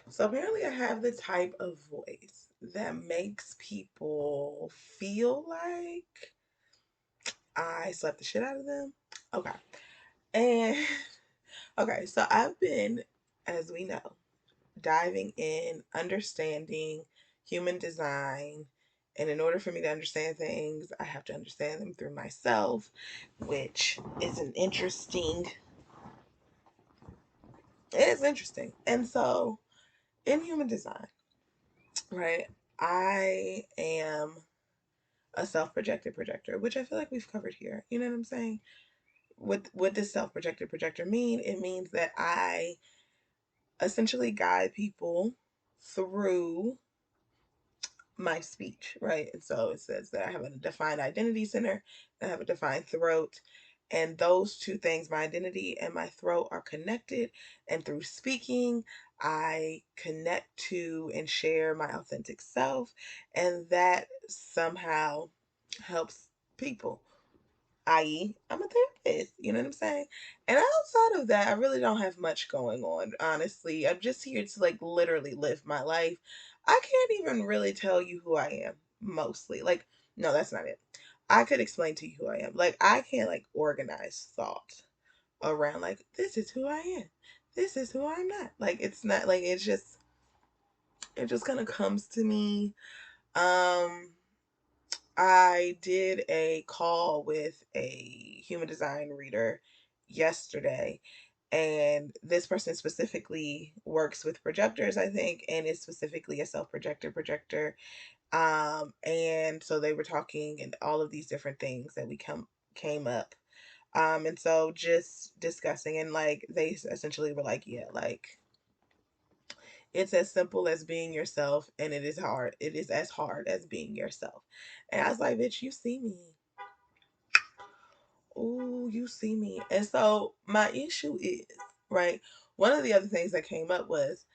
So apparently I have the type of voice that makes people feel like I slapped the shit out of them. Okay. And okay, so I've been, as we know, diving in, understanding human design. And in order for me to understand things, I have to understand them through myself, which is an interesting, it is interesting. And so in human design, right, I am a self-projected projector, which I feel like we've covered here. You know what I'm saying? What does self-projected projector mean? It means that I essentially guide people through my speech, right? And so it says that I have a defined identity center, I have a defined throat, and those two things, my identity and my throat, are connected. And through speaking, I connect to and share my authentic self, and that somehow helps people, i.e., I'm a therapist. You know what I'm saying? And outside of that, I really don't have much going on, honestly. I'm just here to like literally live my life. I can't even really tell you who I am, mostly. Like, no, that's not it. I could explain to you who I am. Like, I can't like organize thought around like, this is who I am. This is who I'm not. Like, it's not like it just kind of comes to me. Um, I did a call with a human design reader yesterday, and this person specifically works with projectors, I think, and is specifically a self-projector projector. And so they were talking and all of these different things that we came up. And so just discussing, and like they essentially were like, yeah, like it's as simple as being yourself, and it is hard. It is as hard as being yourself. And I was like, bitch, you see me. Oh, you see me. And so my issue is, right, one of the other things that came up was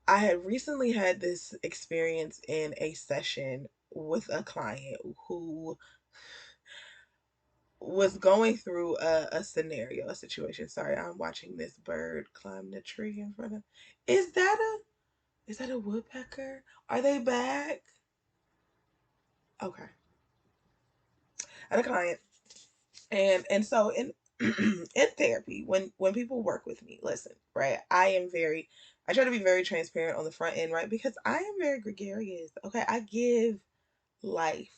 I had recently had this experience in a session with a client who was going through a scenario, a situation. Sorry, I'm watching this bird climb the tree in front of. Is that a woodpecker? Are they back? Okay. I had a client, and so in in therapy, when people work with me, listen, right, I try to be very transparent on the front end, right, because I am very gregarious. Okay, I give life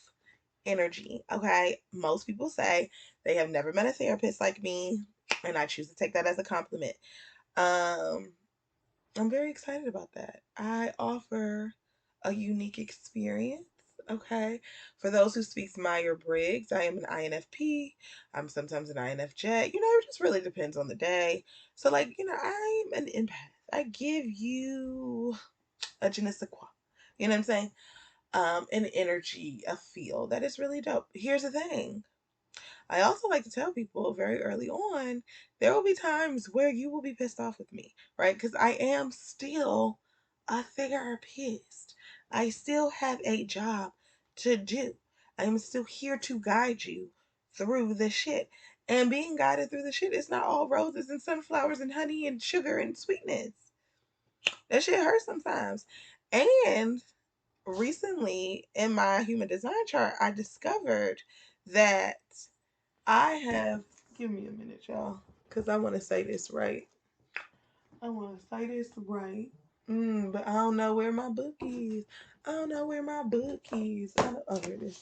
energy. Okay, most people say they have never met a therapist like me, and I choose to take that as a compliment. um I'm very excited about that. I offer a unique experience. Okay. For those who speak Meyer-Briggs, I am an INFP. I'm sometimes an INFJ. It just really depends on the day. So, like, I'm an empath. I give you a je ne sais quoi. You know what I'm saying? An energy, a feel that is really dope. Here's the thing. I also like to tell people very early on, there will be times where you will be pissed off with me, right? Because I am still a therapist. I still have a job to do. I am still here to guide you through the shit. And being guided through the shit is not all roses and sunflowers and honey and sugar and sweetness. That shit hurts sometimes. And recently in my human design chart, I discovered that I have, give me a minute, y'all, because I want to say this right. I want to say this right. But I don't know where my book is. I don't know where my book is. Oh, here it is.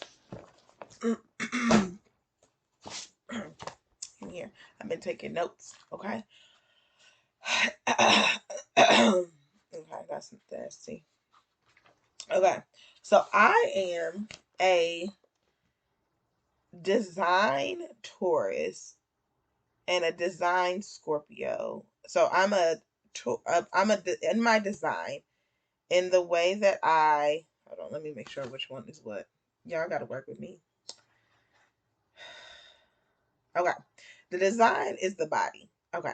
In here. I've been taking notes, okay? Okay, that's nasty. Okay, so I am a design Taurus and a design Scorpio. So in my design, in the way that hold on, let me make sure which one is what. Y'all got to work with me. Okay, the design is the body. Okay,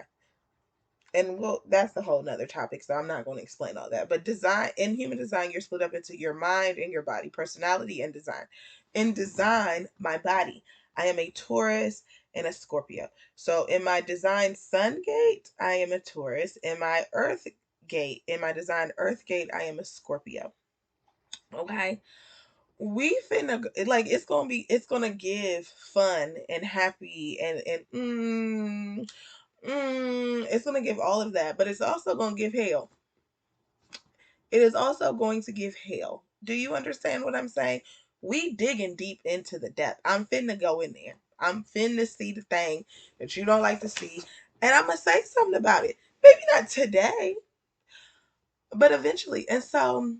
and that's a whole nother topic, so I'm not going to explain all that. But design, in human design, you're split up into your mind and your body, personality and design. In design, my body, I am a Taurus and a Scorpio. So in my design sun gate, I am a Taurus. In my earth gate. In my design Earth gate, I am a Scorpio. Okay. We finna like it's gonna give fun and happy and it's gonna give all of that, but it's also gonna give hell. It is also going to give hell. Do you understand what I'm saying? We digging deep into the depth. I'm finna go in there. I'm finna see the thing that you don't like to see, and I'm gonna say something about it. Maybe not today, but eventually. And so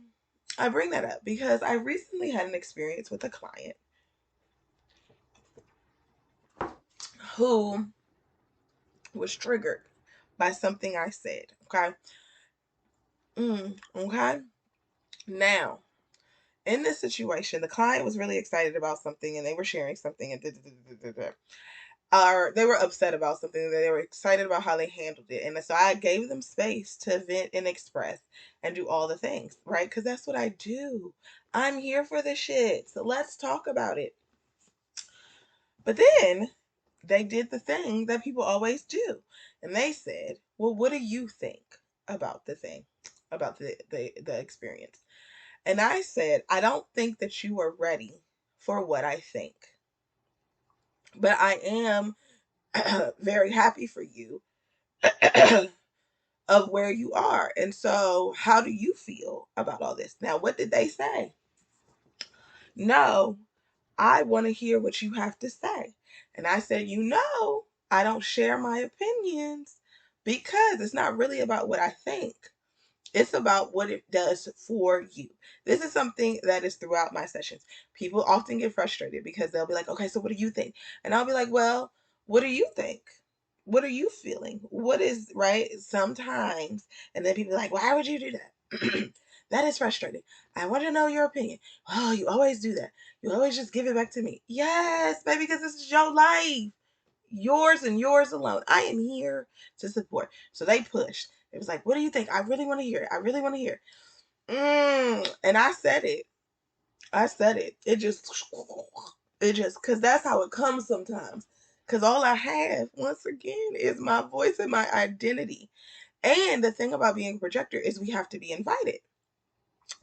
I bring that up because I recently had an experience with a client who was triggered by something I said. Okay. Okay. Now, in this situation, the client was really excited about something and they were sharing something or they were upset about something and they were excited about how they handled it. And so I gave them space to vent and express and do all the things, right? Because that's what I do. I'm here for the shit. So let's talk about it. But then they did the thing that people always do. And they said, well, what do you think about the thing, about the experience? And I said, I don't think that you are ready for what I think. But I am very happy for you of where you are. And so, how do you feel about all this? Now, what did they say? No, I want to hear what you have to say. And I said, I don't share my opinions because it's not really about what I think. It's about what it does for you. This is something that is throughout my sessions. People often get frustrated because they'll be like, okay, so what do you think? And I'll be like, well, what do you think? What are you feeling? What is right? Sometimes, and then people are like, why would you do that? That is frustrating. I want to know your opinion. Oh, you always do that. You always just give it back to me. Yes, baby, because this is your life. Yours and yours alone. I am here to support. So they pushed. It was like, what do you think? I really want to hear it. I really want to hear it. And I said it. I said it. Because that's how it comes sometimes. Because all I have, once again, is my voice and my identity. And the thing about being a projector is we have to be invited,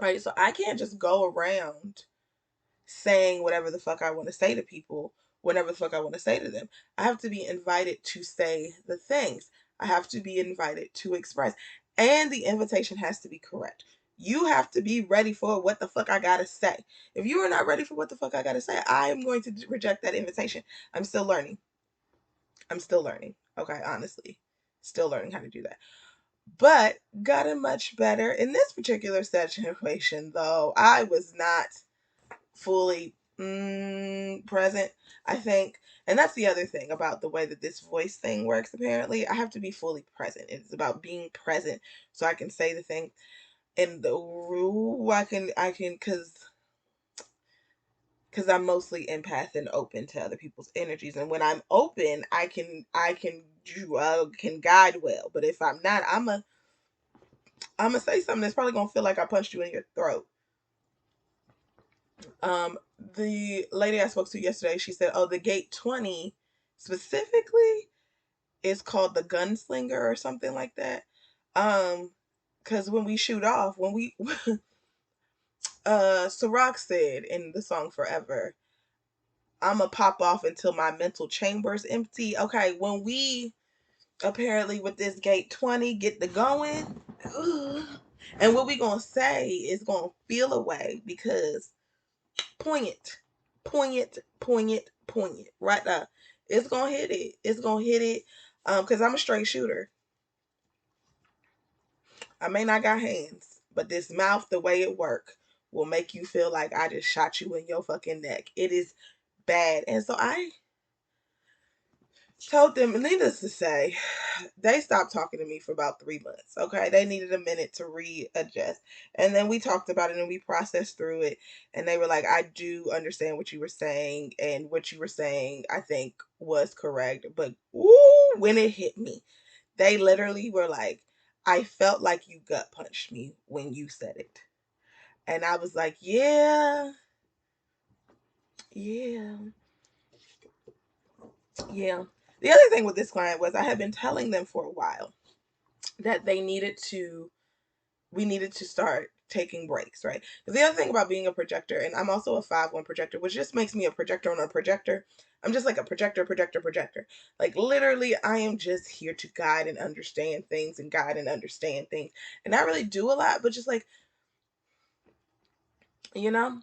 right? So I can't just go around saying whatever the fuck I want to say to people whenever the fuck I want to say to them. I have to be invited to say the things. I have to be invited to express. And the invitation has to be correct. You have to be ready for what the fuck I gotta say. If you are not ready for what the fuck I gotta say, I am going to reject that invitation. I'm still learning. I'm still learning. Okay, honestly. Still learning how to do that. But gotten much better. In this particular situation, though, I was not fully present, I think. And that's the other thing about the way that this voice thing works. Apparently I have to be fully present. It's about being present so I can say the thing in the rule. I can because I'm mostly empath and open to other people's energies, and when I'm open I can guide well. But if I'm not, I'm gonna say something that's probably gonna feel like I punched you in your throat. The lady I spoke to yesterday, she said, "Oh, the gate 20 specifically is called the gunslinger or something like that." Because when we shoot off, when we Ciroc said in the song Forever, I'ma pop off until my mental chamber's empty. Okay, when we apparently with this gate 20 get the going, and what we gonna say is gonna feel away because poignant, poignant. Right now, it's gonna hit it. It's gonna hit it. Because I'm a straight shooter. I may not got hands, but this mouth, the way it work, will make you feel like I just shot you in your fucking neck. It is bad, and so I told them, needless to say, they stopped talking to me for about 3 months. Okay, they needed a minute to readjust, and then we talked about it and we processed through it. And they were like, "I do understand what you were saying, and what you were saying, I think, was correct." But ooh, when it hit me, they literally were like, "I felt like you gut punched me when you said it," and I was like, "Yeah, yeah, yeah." The other thing with this client was I had been telling them for a while that they needed to we needed to start taking breaks, right? Because the other thing about being a projector, and I'm also a 5-1 projector, which just makes me a projector on a projector. I'm just like a projector. Like literally, I am just here to guide and understand things and guide and understand things. And not really do a lot, but just like, you know?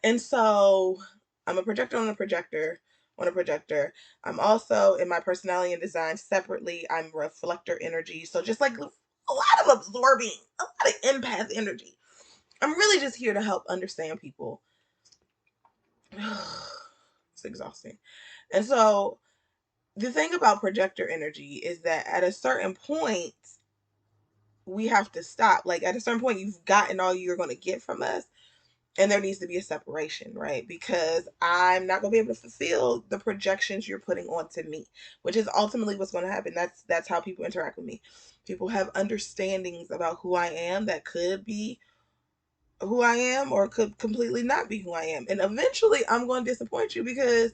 And so I'm a projector on a projector on a projector. I'm also in my personality and design separately. I'm reflector energy. So just like a lot of absorbing, a lot of empath energy. I'm really just here to help understand people. It's exhausting. And so the thing about projector energy is that at a certain point, we have to stop. Like at a certain point, you've gotten all you're going to get from us. And there needs to be a separation, right? Because I'm not going to be able to fulfill the projections you're putting onto me, which is ultimately what's going to happen. That's how people interact with me. People have understandings about who I am that could be who I am or could completely not be who I am. And eventually I'm going to disappoint you because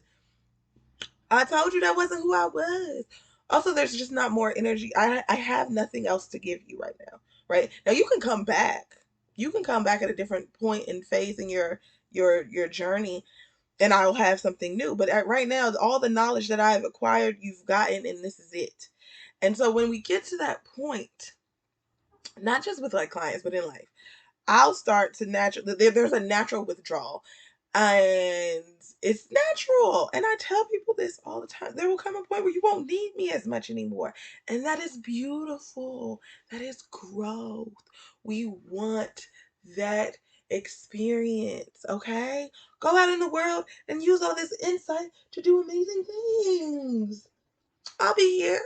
I told you that wasn't who I was. Also, there's just not more energy. I have nothing else to give you right now. Right? Now you can come back. You can come back at a different point and phase in your journey and I'll have something new. But right now, all the knowledge that I've acquired, you've gotten, and this is it. And so when we get to that point, not just with like clients, but in life, I'll start to there's a natural withdrawal. And it's natural. And I tell people this all the time. There will come a point where you won't need me as much anymore. And that is beautiful. That is growth. We want that experience. Okay? Go out in the world and use all this insight to do amazing things. I'll be here.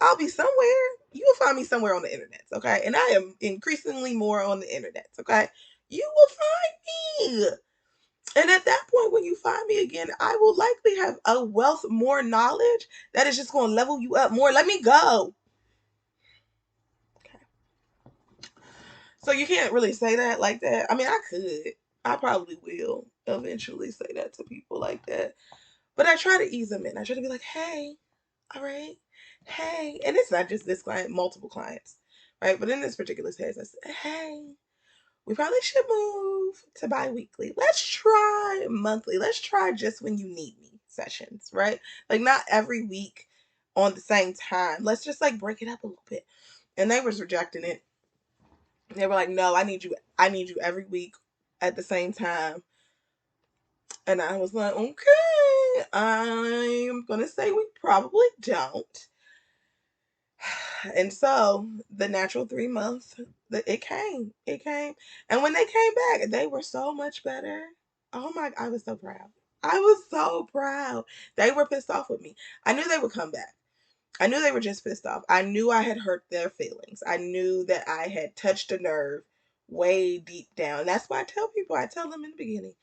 I'll be somewhere. You will find me somewhere on the internet, okay? And I am increasingly more on the internet, okay? You will find me. And at that point, when you find me again, I will likely have a wealth more knowledge that is just going to level you up more. Let me go. Okay. So you can't really say that like that. I mean, I could. I probably will eventually say that to people like that. But I try to ease them in. I try to be like, hey, all right, hey. And it's not just this client, multiple clients, right? But in this particular case, I said, hey, we probably should move to bi-weekly. Let's try monthly. Let's try just when you need me sessions, right? Like not every week on the same time. Let's just like break it up a little bit. And they was rejecting it. They were like, no, I need you every week at the same time. And I was like, okay, I'm gonna say we probably don't. And so the natural 3 months, it came. It came. And when they came back, they were so much better. Oh my, I was so proud. I was so proud. They were pissed off with me. I knew they would come back. I knew they were just pissed off. I knew I had hurt their feelings. I knew that I had touched a nerve way deep down. That's why I tell them in the beginning,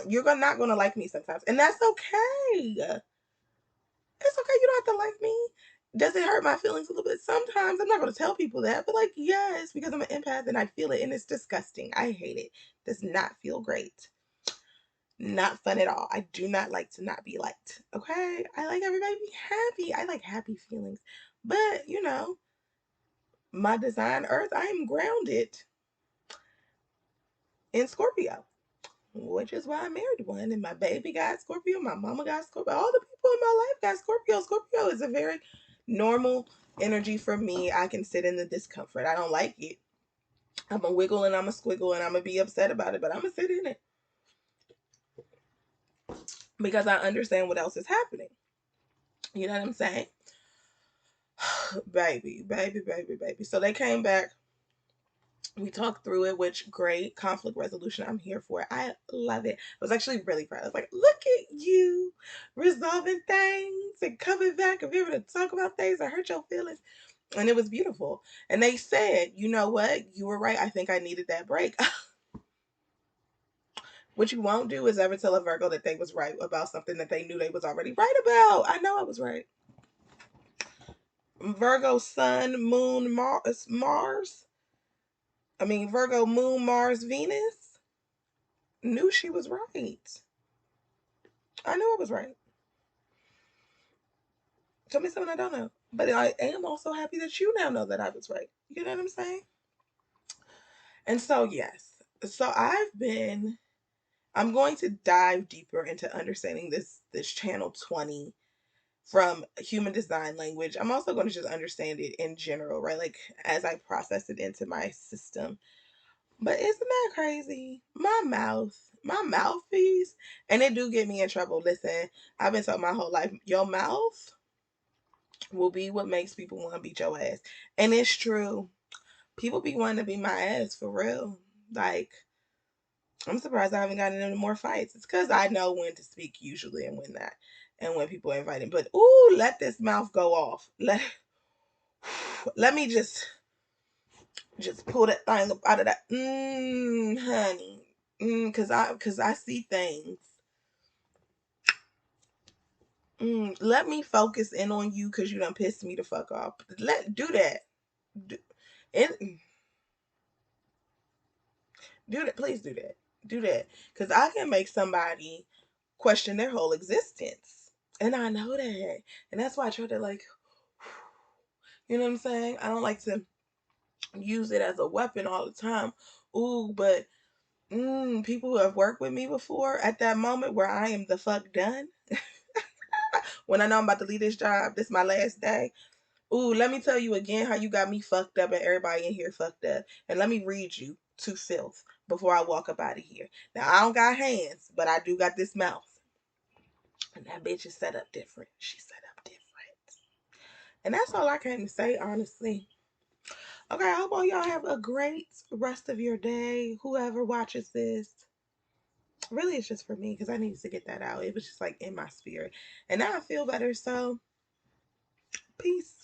you're not going to like me sometimes. And that's okay. It's okay. You don't have to like me. Does it hurt my feelings a little bit? Sometimes. I'm not going to tell people that, but like, yes, because I'm an empath and I feel it and it's disgusting. I hate it. Does not feel great. Not fun at all. I do not like to not be liked. Okay? I like everybody to be happy. I like happy feelings. But, my design earth, I am grounded in Scorpio, which is why I married one. And my baby got Scorpio. My mama got Scorpio. All the people in my life got Scorpio. Scorpio is a very normal energy for me. I can sit in the discomfort. I don't like it. I'm a wiggle and I'm a squiggle and I'm going to be upset about it, but I'm going to sit in it because I understand what else is happening. You know what I'm saying? Baby, baby, baby, baby. So they came back. We talked through it, which great conflict resolution. I'm here for it. I love it. I was actually really proud. I was like, look at you resolving things and coming back and being able to talk about things that hurt your feelings. And it was beautiful. And they said, you know what? You were right. I think I needed that break. What you won't do is ever tell a Virgo that they was right about something that they knew they was already right about. I know I was right. Virgo sun, moon, Mars. Virgo moon, Mars, Venus. Knew she was right. I knew I was right. Tell me something I don't know. But I am also happy that you now know that I was right. You know what I'm saying? And so, yes. So I'm going to dive deeper into understanding this channel 20 from human design language. I'm also going to just understand it in general, right? Like as I process it into my system. But isn't that crazy? My mouthpiece, and it do get me in trouble. Listen, I've been told my whole life, your mouth will be what makes people want to beat your ass. And it's true. People be wanting to beat my ass for real. Like, I'm surprised I haven't gotten into more fights. It's because I know when to speak usually and when not. And when people are invited. But ooh, let this mouth go off. Let me just pull that thing up out of that. Honey. Cause I see things. Let me focus in on you because you done pissed me the fuck off. Do that. Do, it, do that. Please do that. Do that. Because I can make somebody question their whole existence. And I know that. And that's why I try to like, you know what I'm saying? I don't like to use it as a weapon all the time. Ooh, but people who have worked with me before, at that moment where I am the fuck done, when I know I'm about to leave this job, this is my last day. Ooh, let me tell you again how you got me fucked up and everybody in here fucked up. And let me read you to filth before I walk up out of here. Now, I don't got hands, but I do got this mouth. And that bitch is set up different. She's set up different. And that's all I came to say, honestly. Okay, I hope all y'all have a great rest of your day. Whoever watches this. Really, it's just for me because I needed to get that out. It was just like in my spirit. And now I feel better. So, peace.